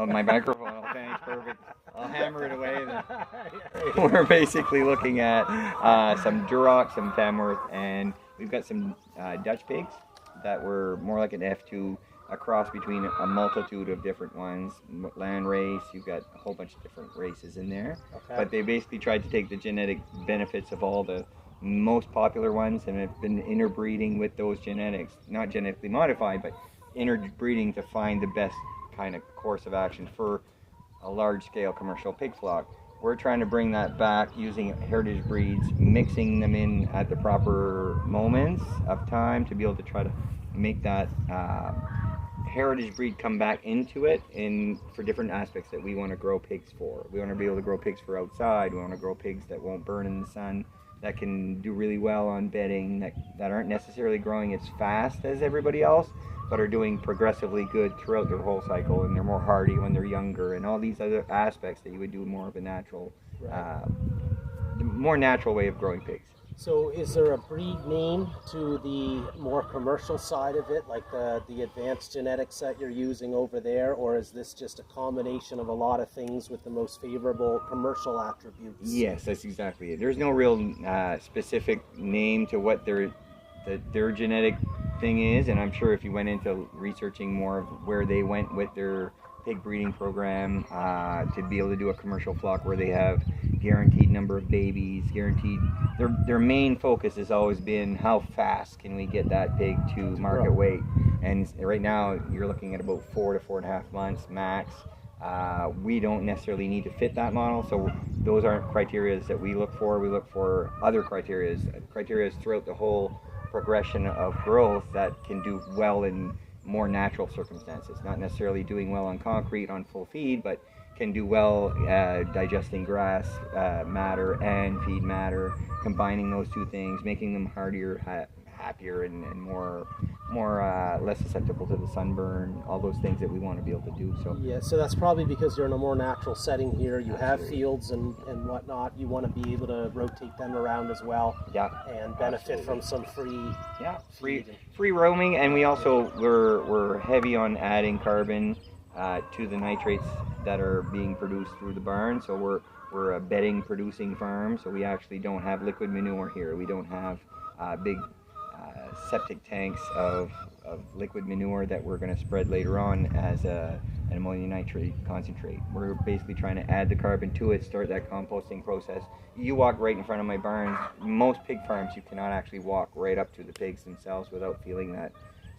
Oh, my microphone. Oh, thanks. Perfect. I'll hammer it away then. We're basically looking at some Duroc, some Famworth, and we've got some Dutch pigs that were more like an F2, a cross between a multitude of different ones. Land race, you've got a whole bunch of different races in there. Okay. But they basically tried to take the genetic benefits of all the most popular ones and have been interbreeding with those genetics, not genetically modified, but interbreeding to find the best kind of course of action for a large-scale commercial pig flock. We're trying to bring that back using heritage breeds, mixing them in at the proper moments of time to be able to try to make that heritage breed come back into it for different aspects that we want to grow pigs for. We want to be able to grow pigs for outside. We want to grow pigs that won't burn in the sun, that can do really well on bedding, that aren't necessarily growing as fast as everybody else, but are doing progressively good throughout their whole cycle, and they're more hardy when they're younger, and all these other aspects that you would do more of a natural, more natural way of growing pigs. So is there a breed name to the more commercial side of it, like the advanced genetics that you're using over there, or is this just a combination of a lot of things with the most favorable commercial attributes? Yes, that's exactly it. There's no real specific name to what their genetic thing is, and I'm sure if you went into researching more of where they went with their pig breeding program to be able to do a commercial flock where they have guaranteed number of babies, guaranteed, their main focus has always been how fast can we get that pig to market weight, and right now you're looking at about 4 to 4.5 months max. We don't necessarily need to fit that model, so those aren't criteria that we look for. We look for other criteria throughout the whole progression of growth that can do well in more natural circumstances, not necessarily doing well on concrete on full feed, but can do well digesting grass matter and feed matter, combining those two things, making them hardier, happier, and more less susceptible to the sunburn, all those things that we want to be able to do. So yeah, so that's probably because you're in a more natural setting here. You have fields and whatnot. You want to be able to rotate them around as well. Yeah, and benefit from some free roaming. And we also we're heavy on adding carbon to the nitrates that are being produced through the barn. So we're a bedding producing farm. So we actually don't have liquid manure here. We don't have big septic tanks of liquid manure that we're going to spread later on as an ammonium nitrate concentrate. We're basically trying to add the carbon to it, start that composting process. You walk right in front of my barn. Most pig farms, you cannot actually walk right up to the pigs themselves without feeling that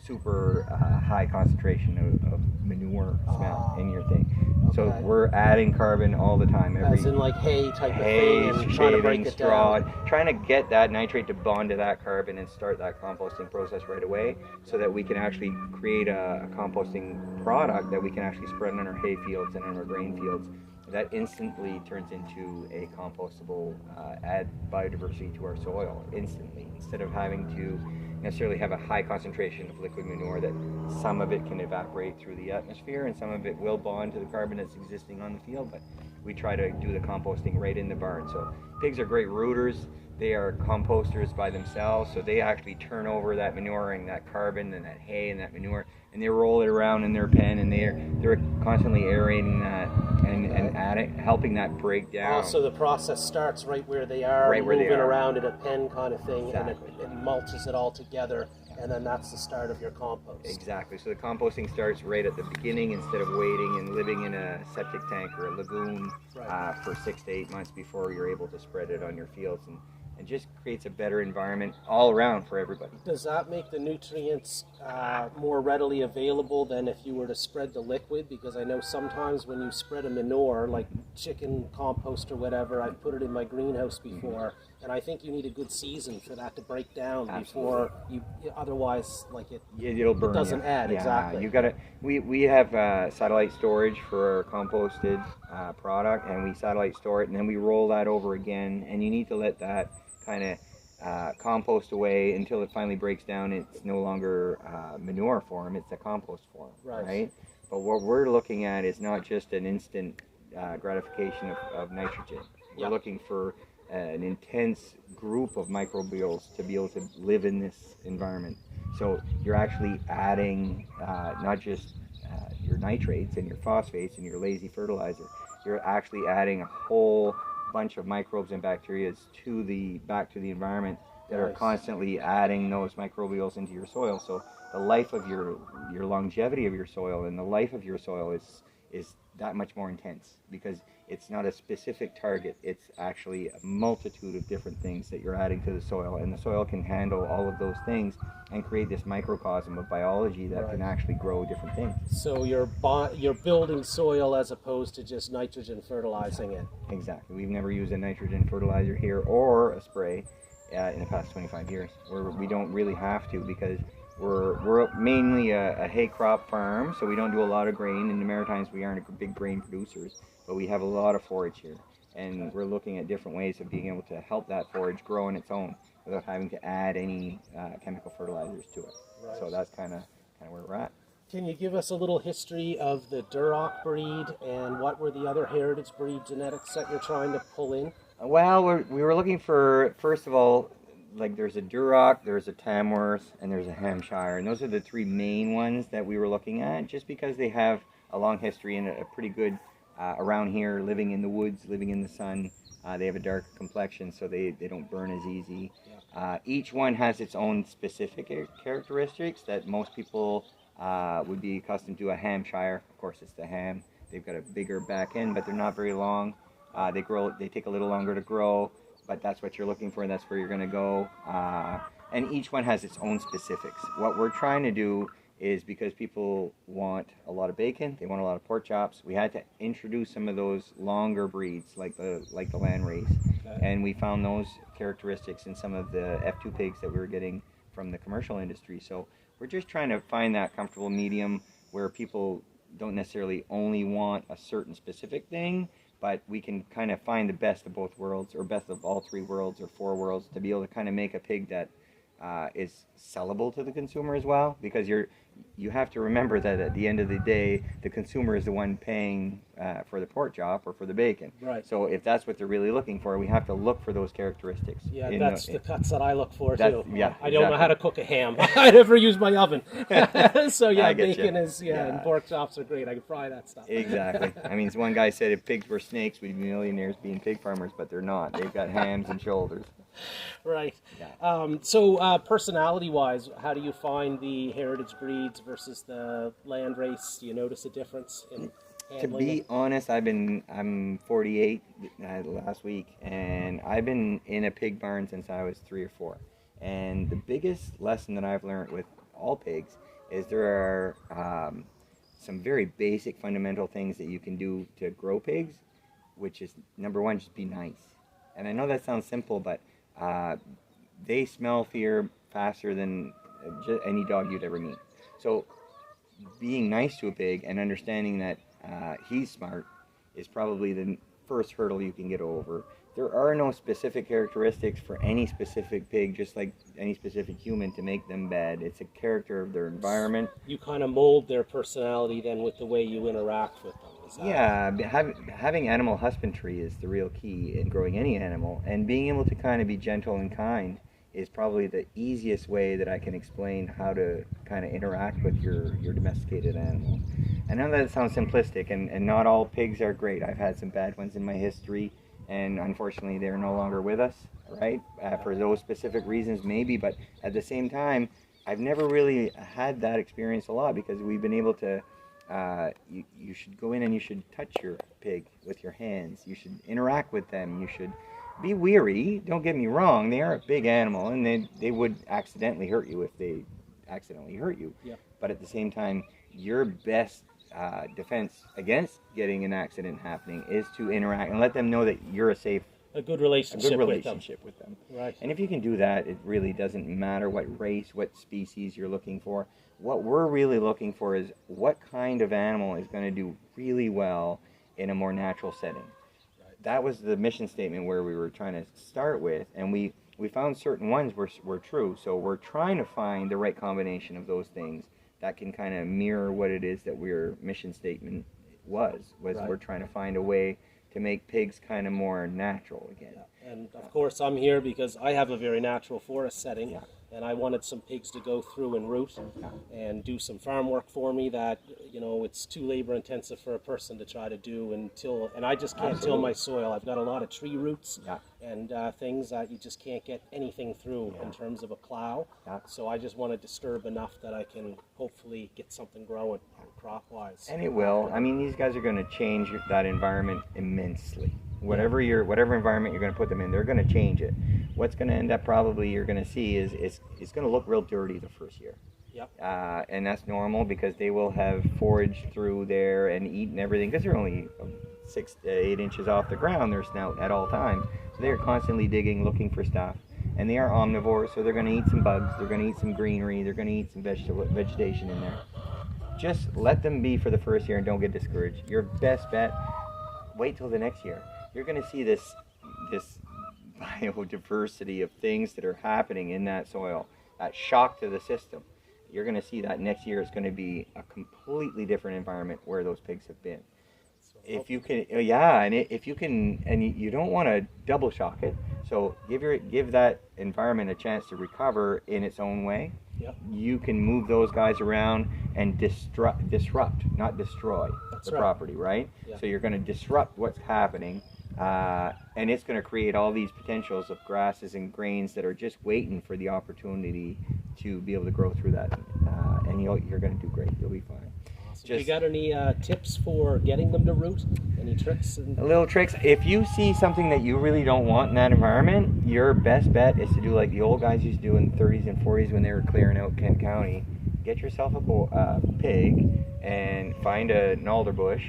super high concentration of manure smell in your thing. Okay. So we're adding carbon all the time. As in like hay type of thing, and trying to break it straw, down. Trying to get that nitrate to bond to that carbon and start that composting process right away, so that we can actually create a composting product that we can actually spread on our hay fields and on our grain fields. That instantly turns into a compostable, add biodiversity to our soil instantly, instead of having to necessarily have a high concentration of liquid manure that some of it can evaporate through the atmosphere and some of it will bond to the carbon that's existing on the field. But we try to do the composting right in the barn. So pigs are great rooters. They are composters by themselves, so they actually turn over that manure and that carbon and that hay and that manure, and they roll it around in their pen, and they're constantly aerating that and adding, helping that break down. So the process starts right where they are, moving around in a pen kind of thing, exactly. And it mulches it all together, and then that's the start of your compost. Exactly. So the composting starts right at the beginning, instead of waiting and living in a septic tank or a lagoon for 6 to 8 months before you're able to spread it on your fields, and just creates a better environment all around for everybody. Does that make the nutrients more readily available than if you were to spread the liquid? Because I know sometimes when you spread a manure, like chicken compost or whatever, I've put it in my greenhouse before, and I think you need a good season for that to break down. Absolutely. Before you, otherwise, like it'll burn. It doesn't add. Exactly. You gotta. We have satellite storage for our composted product, and we satellite store it, and then we roll that over again, and you need to let that kind of compost away until it finally breaks down. It's no longer manure form, it's a compost form, right? But what we're looking at is not just an instant gratification of nitrogen. We're looking for an intense group of microbials to be able to live in this environment. So you're actually adding not just your nitrates and your phosphates and your lazy fertilizer. You're actually adding a whole bunch of microbes and bacteria back to the environment that are constantly adding those microbials into your soil. So the life of your longevity of your soil and the life of your soil is that much more intense, because it's not a specific target. It's actually a multitude of different things that you're adding to the soil, and the soil can handle all of those things and create this microcosm of biology that can actually grow different things. So you're building soil as opposed to just nitrogen fertilizing it. Exactly. We've never used a nitrogen fertilizer here or a spray in the past 25 years. We don't really have to, because we're mainly a hay crop farm, so we don't do a lot of grain. In the Maritimes, we aren't a big grain producers, but we have a lot of forage here, and we're looking at different ways of being able to help that forage grow on its own without having to add any chemical fertilizers to it. So that's kind of where we're at. Can you give us a little history of the Duroc breed, and what were the other heritage breed genetics that you're trying to pull in? Well, we were looking for, first of all, like there's a Duroc, there's a Tamworth, and there's a Hampshire, and those are the three main ones that we were looking at, just because they have a long history and a pretty good around here, living in the woods, living in the sun. They have a dark complexion, so they don't burn as easy. Each one has its own specific characteristics that most people would be accustomed to. A Hampshire, of course, it's the ham. They've got a bigger back end, but they're not very long. They take a little longer to grow, but that's what you're looking for, and that's where you're going to go. And each one has its own specifics. What we're trying to do is, because people want a lot of bacon, they want a lot of pork chops, we had to introduce some of those longer breeds, like the landrace. And we found those characteristics in some of the F2 pigs that we were getting from the commercial industry. So we're just trying to find that comfortable medium where people don't necessarily only want a certain specific thing, but we can kind of find the best of both worlds, or best of all three worlds, or four worlds, to be able to kind of make a pig that is sellable to the consumer as well, because you have to remember that at the end of the day, the consumer is the one paying for the pork chop or for the bacon. Right. So if that's what they're really looking for, we have to look for those characteristics. Yeah, that's the cuts that I look for too. Yeah, I don't know how to cook a ham. I never use my oven. So yeah, bacon and pork chops are great. I can fry that stuff. Exactly. I mean, one guy said if pigs were snakes, we'd be millionaires being pig farmers, but they're not. They've got hams and shoulders. Right. Yeah. So personality-wise, how do you find the heritage breeds versus the land race? Do you notice a difference in handling? To be honest, I'm 48 last week, and I've been in a pig barn since I was 3 or 4. And the biggest lesson that I've learned with all pigs is there are some very basic fundamental things that you can do to grow pigs, which is, number one, just be nice. And I know that sounds simple, but they smell fear faster than any dog you'd ever meet. So being nice to a pig and understanding that he's smart is probably the first hurdle you can get over. There are no specific characteristics for any specific pig, just like any specific human, to make them bad. It's a character of their environment. You kind of mold their personality then with the way you interact with them. Yeah, having animal husbandry is the real key in growing any animal, and being able to kind of be gentle and kind is probably the easiest way that I can explain how to kind of interact with your domesticated animal. I know that it sounds simplistic, and not all pigs are great. I've had some bad ones in my history, and unfortunately they're no longer with us, right? For those specific reasons maybe, but at the same time, I've never really had that experience a lot, because we've been able to you should go in and you should touch your pig with your hands. You should interact with them. You should be weary. Don't get me wrong. They are a big animal, and they would accidentally hurt you if they accidentally hurt you. Yep. But at the same time, your best defense against getting an accident happening is to interact and let them know that you're a good relationship with them. Right. And if you can do that, it really doesn't matter what race, what species you're looking for. What we're really looking for is what kind of animal is going to do really well in a more natural setting. Right. That was the mission statement where we were trying to start with, and we found certain ones were true. So we're trying to find the right combination of those things that can kind of mirror what it is that our mission statement was right. We're trying to find a way to make pigs kind of more natural again. Yeah. And of course I'm here because I have a very natural forest setting. Yeah. and I wanted some pigs to go through and root and do some farm work for me that, you know, it's too labor intensive for a person to try to do and I just can't till my soil. I've got a lot of tree roots and things that you just can't get anything through in terms of a plow. So I just want to disturb enough that I can hopefully get something growing crop-wise. And it will. I mean, these guys are going to change that environment immensely. Whatever environment you're going to put them in, they're going to change it. What's going to end up probably you're going to see is it's going to look real dirty the first year. And that's normal because they will have foraged through there and eaten everything because they're only 6 to 8 inches off the ground, their snout at all times. So they're constantly digging, looking for stuff. And they are omnivores, so they're going to eat some bugs, they're going to eat some greenery, they're going to eat some vegetation in there. Just let them be for the first year and don't get discouraged. Your best bet, wait till the next year. You're going to see this biodiversity of things that are happening in that soil, that shock to the system. You're going to see that next year it's going to be a completely different environment where those pigs have been. If you can, if you can, and you don't want to double shock it, so give that environment a chance to recover in its own way. You can move those guys around and disrupt, not destroy the property, right? So you're going to disrupt what's happening, and it's going to create all these potentials of grasses and grains that are just waiting for the opportunity to be able to grow through that, and you're going to do great. You'll be fine. Just, you got any tips for getting them to root? Any tricks? Little tricks. If you see something that you really don't want in that environment, your best bet is to do like the old guys used to do in the 30s and 40s when they were clearing out Kent County. Get yourself a pig and find an alder bush,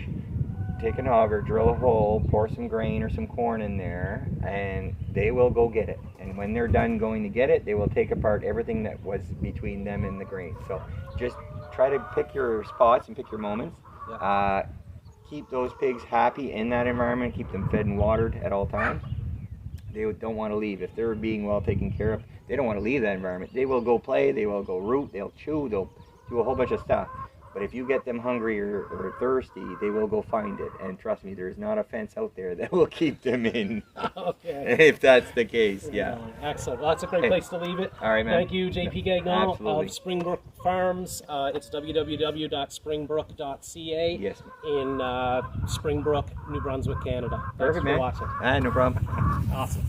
take an auger, drill a hole, pour some grain or some corn in there, and they will go get it. And when they're done going to get it, they will take apart everything that was between them and the grain. So just try to pick your spots and pick your moments. Keep those pigs happy in that environment. Keep them fed and watered at all times. They don't want to leave. If they're being well taken care of, they don't want to leave that environment. They will go play, they will go root, they'll chew, they'll do a whole bunch of stuff. But if you get them hungry or thirsty, they will go find it. And trust me, there's not a fence out there that will keep them in. If that's the case, Excellent. Well, that's a great place to leave it. All right, man. Thank you, JP Gagnon of Springbrook Farms. It's www.springbrook.ca in Springbrook, New Brunswick, Canada. Perfect, Thanks for watching. No problem. Awesome.